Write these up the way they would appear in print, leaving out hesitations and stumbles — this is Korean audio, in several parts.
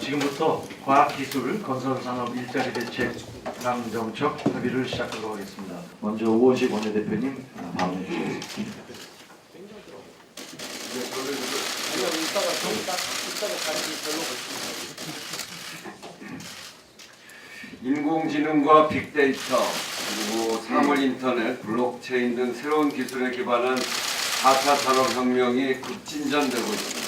지금부터 과학기술 건설산업 일자리 대책 당정책 협의를 시작하도록 하겠습니다. 먼저 우원식 원내대표님 발언해 주시겠습니다. 인공지능과 빅데이터, 그리고 사물 인터넷, 블록체인 등 새로운 기술에 기반한 4차 산업혁명이 급진전되고 있습니다.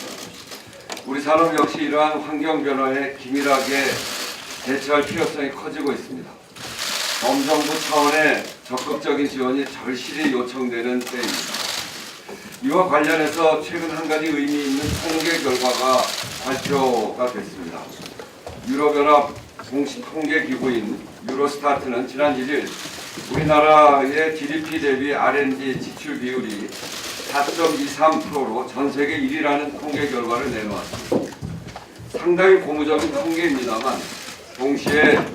우리 산업 역시 이러한 환경 변화에 기밀하게 대처할 필요성이 커지고 있습니다. 범정부 차원의 적극적인 지원이 절실히 요청되는 때입니다. 이와 관련해서 최근 한 가지 의미 있는 통계 결과가 발표가 됐습니다. 유럽연합 공식 통계 기구인 유로스타트는 지난 1일 우리나라의 GDP 대비 R&D 지출 비율이 4.23%로 전 세계 1위라는 통계 결과를 내놓았습니다. 상당히 고무적인 통계입니다만 동시에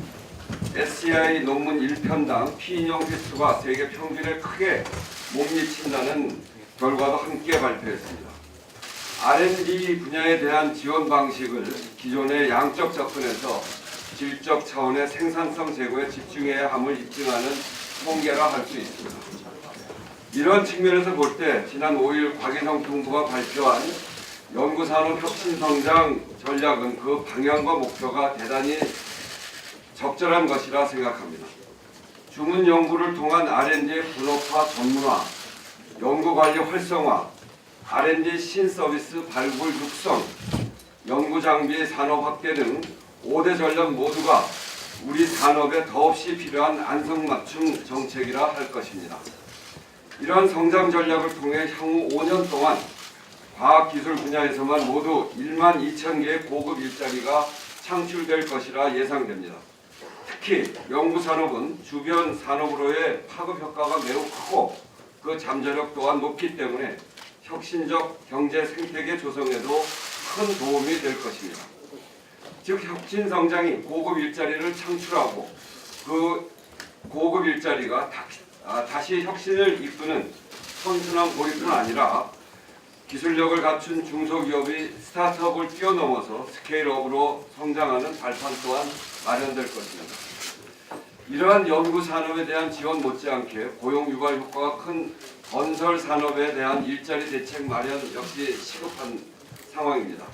SCI 논문 1편당 피인용 횟수가 세계 평균에 크게 못 미친다는 결과도 함께 발표했습니다. R&D 분야에 대한 지원 방식을 기존의 양적 접근에서 질적 차원의 생산성 제고에 집중해야 함을 입증하는 통계라 할 수 있습니다. 이런 측면에서 볼 때 지난 5일 과기정통부가 발표한 연구산업 혁신성장 전략은 그 방향과 목표가 대단히 적절한 것이라 생각합니다. 주문 연구를 통한 R&D의 분업화 전문화, 연구관리 활성화, R&D 신서비스 발굴 육성, 연구장비 산업 확대 등 5대 전략 모두가 우리 산업에 더없이 필요한 안성맞춤 정책이라 할 것입니다. 이러한 성장 전략을 통해 향후 5년 동안 과학기술 분야에서만 모두 1만 2천 개의 고급 일자리가 창출될 것이라 예상됩니다. 특히 연구산업은 주변 산업으로의 파급 효과가 매우 크고 그 잠재력 또한 높기 때문에 혁신적 경제 생태계 조성에도 큰 도움이 될 것입니다. 즉 혁신성장이 고급 일자리를 창출하고 그 고급 일자리가 다시 혁신을 이끄는 선순환 고립은 아니라 기술력을 갖춘 중소기업이 스타트업을 뛰어넘어서 스케일업으로 성장하는 발판 또한 마련될 것입니다. 이러한 연구산업에 대한 지원 못지않게 고용 유발 효과가 큰 건설 산업에 대한 일자리 대책 마련 역시 시급한 상황입니다.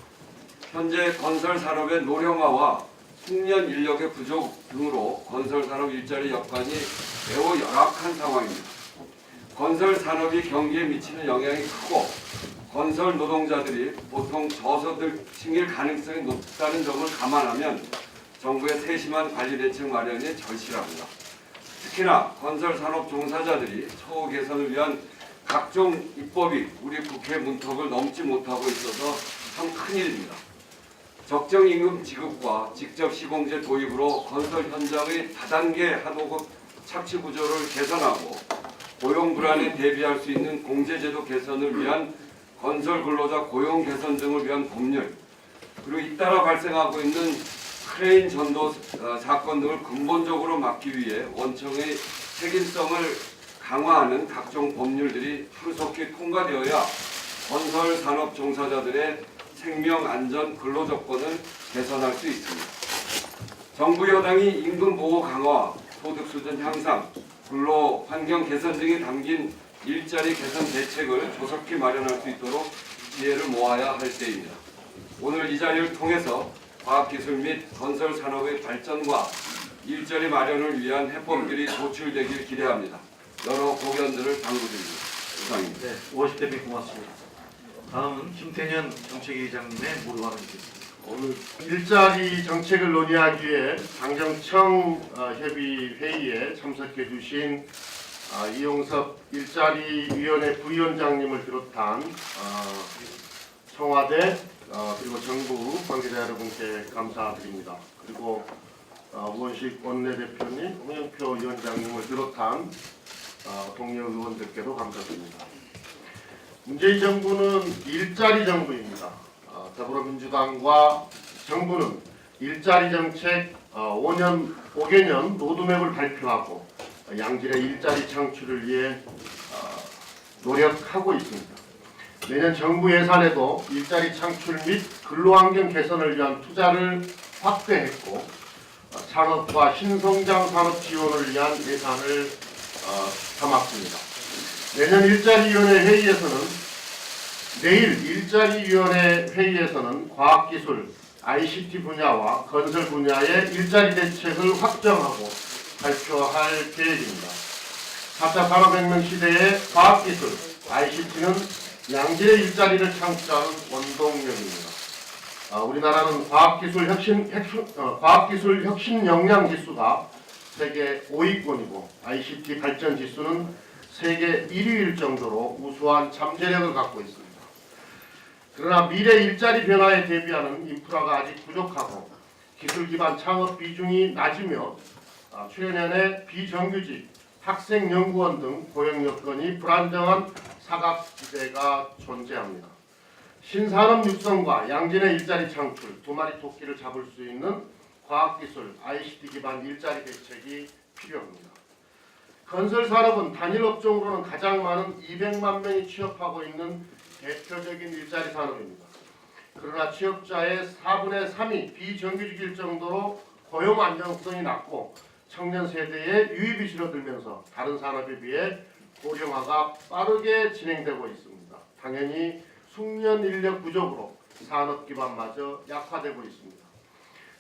현재 건설 산업의 노령화와 숙련 인력의 부족 등으로 건설 산업 일자리 여건이 매우 열악한 상황입니다. 건설 산업이 경기에 미치는 영향이 크고 건설 노동자들이 보통 저소득층일 가능성이 높다는 점을 감안하면 정부의 세심한 관리 대책 마련이 절실합니다. 특히나 건설 산업 종사자들이 처우 개선을 위한 각종 입법이 우리 국회 문턱을 넘지 못하고 있어서 참 큰일입니다. 적정 임금 지급과 직접 시공제 도입으로 건설 현장의 다단계 한호급 착취 구조를 개선하고 고용 불안에 대비할 수 있는 공제제도 개선을 위한 건설 근로자 고용 개선 등을 위한 법률, 그리고 잇따라 발생하고 있는 크레인 전도 사건 등을 근본적으로 막기 위해 원청의 책임성을 강화하는 각종 법률들이 하루속히 통과되어야 건설 산업 종사자들의 생명 안전 근로 조건을 개선할 수 있습니다. 정부 여당이 임금 보호 강화, 소득 수준 향상, 근로 환경 개선 등이 담긴 일자리 개선 대책을 조속히 마련할 수 있도록 지혜를 모아야 할 때입니다. 오늘 이 자리를 통해서 과학기술 및 건설 산업의 발전과 일자리 마련을 위한 해법들이 도출되길 기대합니다. 여러 고견들을 당부드립니다. 이상입니다. 네, 우원식 대표님 고맙습니다. 다음은 김태년 정책위의장님의 모두 발언이겠습니다. 오늘 일자리 정책을 논의하기 위해 당정청 협의 회의에 참석해 주신 이용섭 일자리위원회 부위원장님을 비롯한 청와대 그리고 정부 관계자 여러분께 감사드립니다. 그리고 우원식 원내대표님, 홍영표 위원장님을 비롯한 동료 의원들께도 감사드립니다. 문재인 정부는 일자리 정부입니다. 더불어민주당과 정부는 일자리 정책 5개년 로드맵을 발표하고 양질의 일자리 창출을 위해 노력하고 있습니다. 내년 정부 예산에도 일자리 창출 및 근로환경 개선을 위한 투자를 확대했고 산업과 신성장 산업 지원을 위한 예산을 담았습니다. 내년 일자리위원회 회의에서는 내일 일자리위원회 회의에서는 과학기술, ICT 분야와 건설 분야의 일자리 대책을 확정하고 발표할 계획입니다. 4차 산업혁명 시대의 과학기술, ICT는 양질의 일자리를 창출하는 원동력입니다. 우리나라는 과학기술 혁신 역량 지수가 세계 5위권이고 ICT 발전 지수는 세계 1위일 정도로 우수한 잠재력을 갖고 있습니다. 그러나 미래 일자리 변화에 대비하는 인프라가 아직 부족하고 기술 기반 창업 비중이 낮으며 최근에 비정규직, 학생 연구원 등 고용 여건이 불안정한 사각지대가 존재합니다. 신산업 육성과 양질의 일자리 창출, 두 마리 토끼를 잡을 수 있는 과학기술, ICT 기반 일자리 대책이 필요합니다. 건설 산업은 단일 업종으로는 가장 많은 200만 명이 취업하고 있는 대표적인 일자리 산업입니다. 그러나 취업자의 4분의 3이 비정규직일 정도로 고용 안정성이 낮고 청년 세대의 유입이 줄어들면서 다른 산업에 비해 고령화가 빠르게 진행되고 있습니다. 당연히 숙련 인력 부족으로 산업 기반마저 약화되고 있습니다.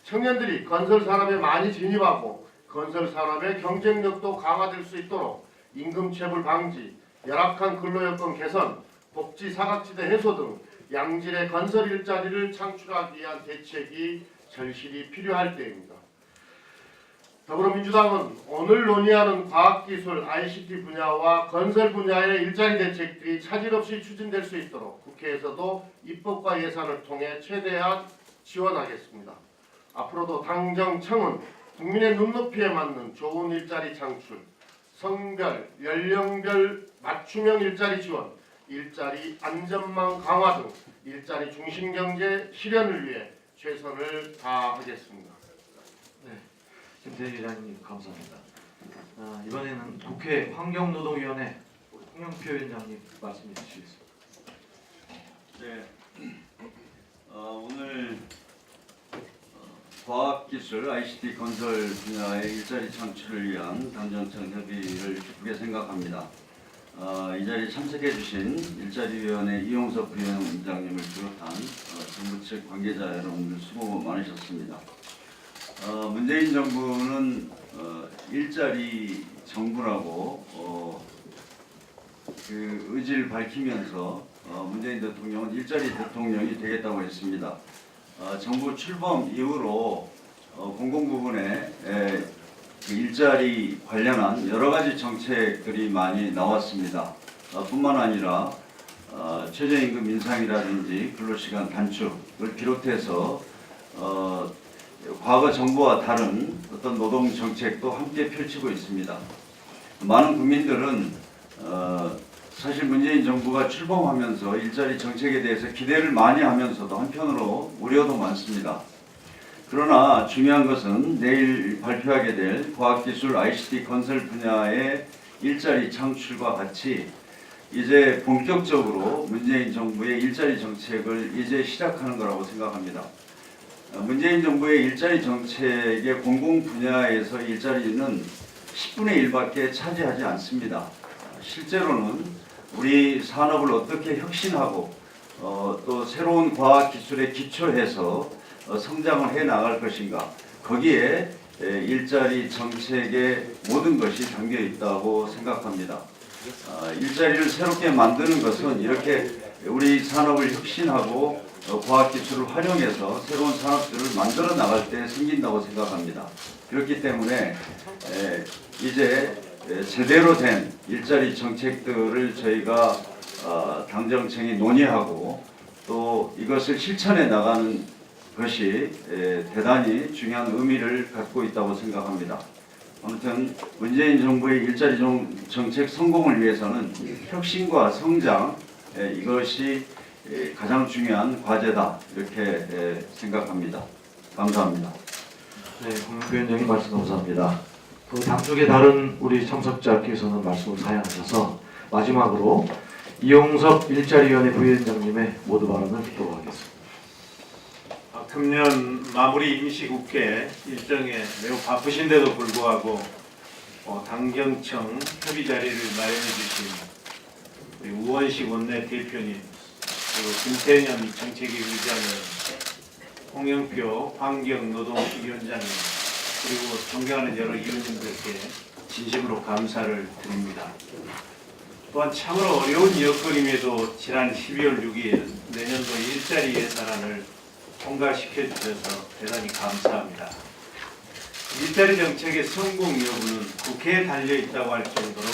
청년들이 건설 산업에 많이 진입하고 건설 산업의 경쟁력도 강화될 수 있도록 임금 체불 방지, 열악한 근로 여건 개선, 복지 사각지대 해소 등 양질의 건설 일자리를 창출하기 위한 대책이 절실히 필요할 때입니다. 더불어민주당은 오늘 논의하는 과학기술, ICT 분야와 건설 분야의 일자리 대책들이 차질 없이 추진될 수 있도록 국회에서도 입법과 예산을 통해 최대한 지원하겠습니다. 앞으로도 당정청은 국민의 눈높이에 맞는 좋은 일자리 창출, 성별, 연령별 맞춤형 일자리 지원, 일자리 안전망 강화 등 일자리 중심 경제 실현을 위해 최선을 다하겠습니다. 김태희 기자님 감사합니다. 이번에는 국회 환경노동위원회 홍영표 위원장님 말씀해 주시겠습니다. 네, 오늘 과학기술, ICT 건설 분야의 일자리 창출을 위한 당정청 협의를 기쁘게 생각합니다. 이 자리에 참석해 주신 일자리위원회 이용섭 부위원장님을 비롯한 정부 측 관계자 여러분들 수고 많으셨습니다. 문재인 정부는 일자리 정부라고 그 의지를 밝히면서 문재인 대통령은 일자리 대통령이 되겠다고 했습니다. 정부 출범 이후로 공공부문에 그 일자리 관련한 여러 가지 정책들이 많이 나왔습니다. 뿐만 아니라 최저임금 인상이라든지 근로시간 단축을 비롯해서 과거 정부와 다른 어떤 노동 정책도 함께 펼치고 있습니다. 많은 국민들은 사실 문재인 정부가 출범하면서 일자리 정책에 대해서 기대를 많이 하면서도 한편으로 우려도 많습니다. 그러나 중요한 것은 내일 발표하게 될 과학기술, ICT 건설 분야의 일자리 창출과 같이 이제 본격적으로 문재인 정부의 일자리 정책을 이제 시작하는 거라고 생각합니다. 문재인 정부의 일자리 정책의 공공 분야에서 일자리는 10분의 1밖에 차지하지 않습니다. 실제로는 우리 산업을 어떻게 혁신하고 또 새로운 과학 기술에 기초해서 성장을 해 나갈 것인가, 거기에 일자리 정책의 모든 것이 담겨 있다고 생각합니다. 일자리를 새롭게 만드는 것은 이렇게 우리 산업을 혁신하고 과학기술을 활용해서 새로운 산업들을 만들어 나갈 때 생긴다고 생각합니다. 그렇기 때문에 이제 제대로 된 일자리 정책들을 저희가 당정청이 논의하고 또 이것을 실천해 나가는 것이 대단히 중요한 의미를 갖고 있다고 생각합니다. 아무튼 문재인 정부의 일자리 정책 성공을 위해서는 혁신과 성장, 이것이 가장 중요한 과제다, 이렇게 생각합니다. 감사합니다. 네, 홍영표 위원장님 말씀 감사합니다. 그 당쪽의 다른 우리 참석자께서는 말씀을 사양하셔서 마지막으로 이용섭 일자리위원회 부위원장님의 모두 발언을 듣도록 하겠습니다. 금년 마무리 임시국회 일정에 매우 바쁘신데도 불구하고 당경청 협의 자리를 마련해 주신 우리 우원식 원내 대표님, 그리고 김태년 정책위 의장님, 홍영표 환경노동위원장님, 그리고 존경하는 여러 위원님들께 진심으로 감사를 드립니다. 또한 참으로 어려운 여건임에도 지난 12월 6일 내년도 일자리 예산안을 통과시켜 주셔서 대단히 감사합니다. 일자리 정책의 성공 여부는 국회에 달려 있다고 할 정도로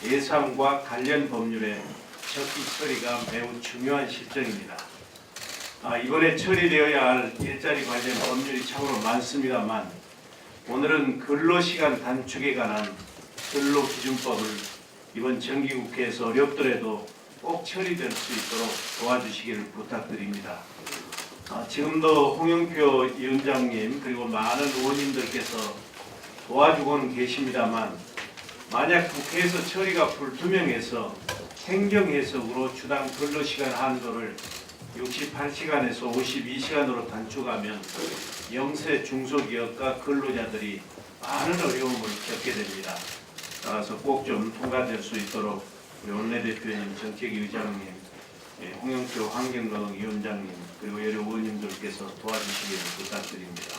예산과 관련 법률의 적기 처리가 매우 중요한 실정입니다. 이번에 처리되어야 할 일자리 관련 법률이 참으로 많습니다만 오늘은 근로시간 단축에 관한 근로기준법을 이번 정기국회에서 어렵더라도 꼭 처리될 수 있도록 도와주시기를 부탁드립니다. 지금도 홍영표 위원장님 그리고 많은 의원님들께서 도와주고는 계십니다만 만약 국회에서 처리가 불투명해서 행정해석으로 주당 근로시간 한도를 68시간에서 52시간으로 단축하면 영세 중소기업과 근로자들이 많은 어려움을 겪게 됩니다. 따라서 꼭 좀 통과될 수 있도록 우리 원내대표님, 정책위 의장님, 홍영표 환경노동위원장님 그리고 여러 의원님들께서 도와주시기를 부탁드립니다.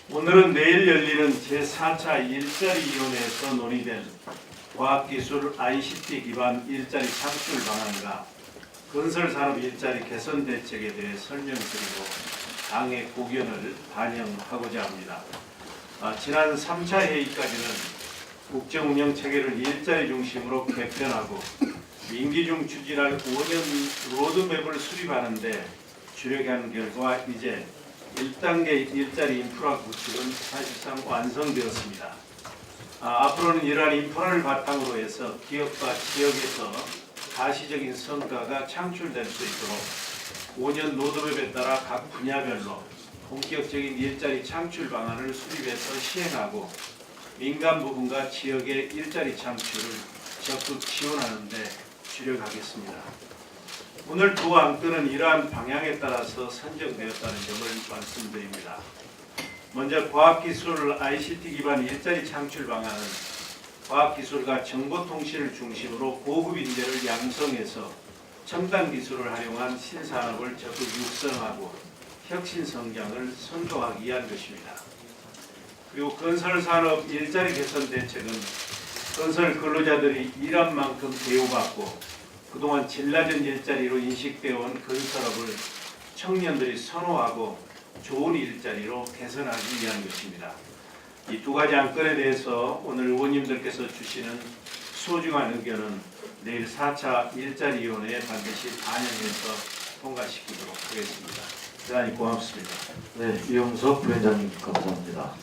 오늘은 내일 열리는 제4차 일자리위원회에서 논의된 과학기술 ICT 기반 일자리 창출 방안과 건설산업 일자리 개선 대책에 대해 설명드리고 당의 고견을 반영하고자 합니다. 지난 3차 회의까지는 국정운영 체계를 일자리 중심으로 개편하고 임기 중 추진할 5년 로드맵을 수립하는데 주력한 결과 이제 1단계 일자리 인프라 구축은 사실상 완성되었습니다. 앞으로는 이러한 인프라를 바탕으로 해서 기업과 지역에서 가시적인 성과가 창출될 수 있도록 5년 로드맵에 따라 각 분야별로 본격적인 일자리 창출 방안을 수립해서 시행하고 민간 부분과 지역의 일자리 창출을 적극 지원하는 데 주력하겠습니다. 오늘 두 안건은 이러한 방향에 따라서 선정되었다는 점을 말씀드립니다. 먼저 과학기술 ICT 기반 일자리 창출 방안은 과학기술과 정보통신을 중심으로 고급 인재를 양성해서 첨단 기술을 활용한 신산업을 적극 육성하고 혁신 성장을 선도하기 위한 것입니다. 그리고 건설산업 일자리 개선 대책은 건설 근로자들이 일한 만큼 대우받고 그동안 질 낮은 일자리로 인식되어 온 건설업을 청년들이 선호하고 좋은 일자리로 개선하기 위한 것입니다. 이 두 가지 안건에 대해서 오늘 의원님들께서 주시는 소중한 의견은 내일 4차 일자리위원회에 반드시 반영해서 통과시키도록 하겠습니다. 대단히 고맙습니다. 네, 이용섭 부위원장님 감사합니다.